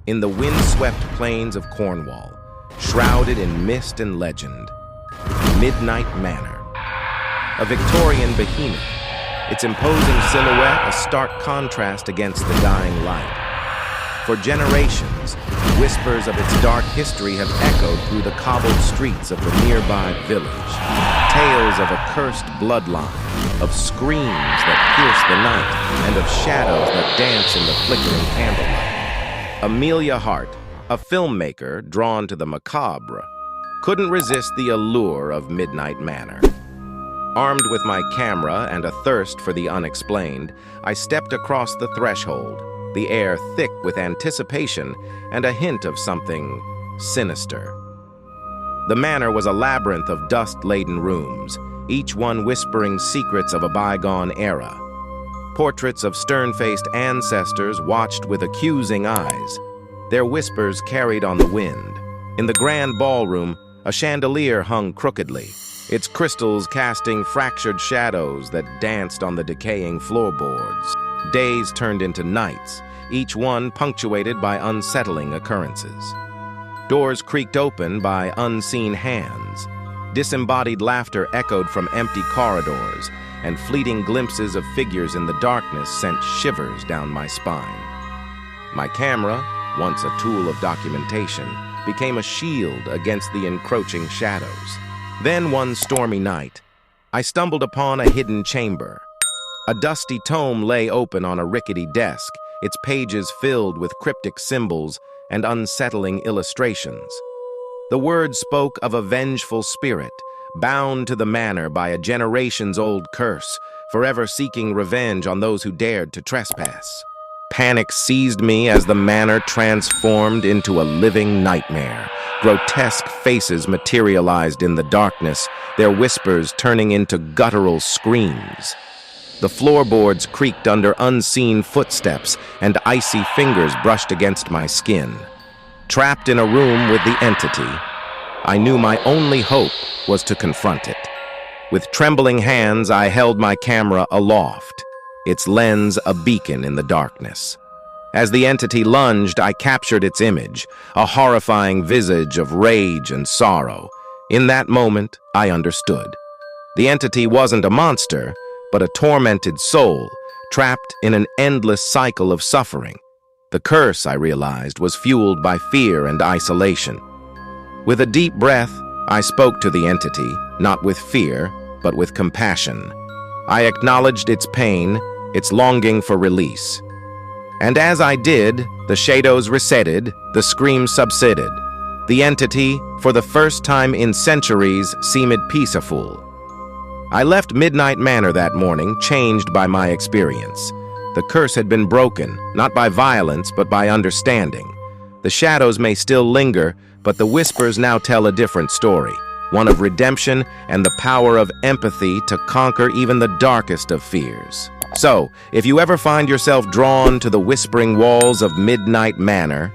in the windswept plains of Cornwall, shrouded in mist and legend. Midnight Manor. A Victorian behemoth, its imposing silhouette a stark contrast against the dying light. For generations, whispers of its dark history have echoed through the cobbled streets of the nearby village. Tales of a cursed bloodline, of screams that pierce the night, and of shadows that dance in the flickering candlelight. Amelia Hart, a filmmaker drawn to the macabre, couldn't resist the allure of Midnight Manor. Armed with my camera and a thirst for the unexplained, I stepped across the threshold, the air thick with anticipation and a hint of something sinister. The manor was a labyrinth of dust-laden rooms, each one whispering secrets of a bygone era. Portraits of stern-faced ancestors watched with accusing eyes, their whispers carried on the wind. In the grand ballroom, a chandelier hung crookedly, its crystals casting fractured shadows that danced on the decaying floorboards. Days turned into nights, each one punctuated by unsettling occurrences. Doors creaked open by unseen hands. Disembodied laughter echoed from empty corridors, and fleeting glimpses of figures in the darkness sent shivers down my spine. My camera, once a tool of documentation, became a shield against the encroaching shadows. Then one stormy night, I stumbled upon a hidden chamber. A dusty tome lay open on a rickety desk, its pages filled with cryptic symbols and unsettling illustrations. The words spoke of a vengeful spirit, bound to the manor by a generations-old curse, forever seeking revenge on those who dared to trespass. Panic seized me as the manor transformed into a living nightmare. Grotesque faces materialized in the darkness, their whispers turning into guttural screams. The floorboards creaked under unseen footsteps, and icy fingers brushed against my skin. Trapped in a room with the entity, I knew my only hope was to confront it. With trembling hands, I held my camera aloft, its lens a beacon in the darkness. As the entity lunged, I captured its image, a horrifying visage of rage and sorrow. In that moment, I understood. The entity wasn't a monster, but a tormented soul, trapped in an endless cycle of suffering. The curse, I realized, was fueled by fear and isolation. With a deep breath, I spoke to the entity, not with fear, but with compassion. I acknowledged its pain, its longing for release. And as I did, the shadows receded, the screams subsided. The entity, for the first time in centuries, seemed peaceful. I left Midnight Manor that morning, changed by my experience. The curse had been broken, not by violence, but by understanding. The shadows may still linger, but the whispers now tell a different story, one of redemption and the power of empathy to conquer even the darkest of fears. So, if you ever find yourself drawn to the whispering walls of Midnight Manor,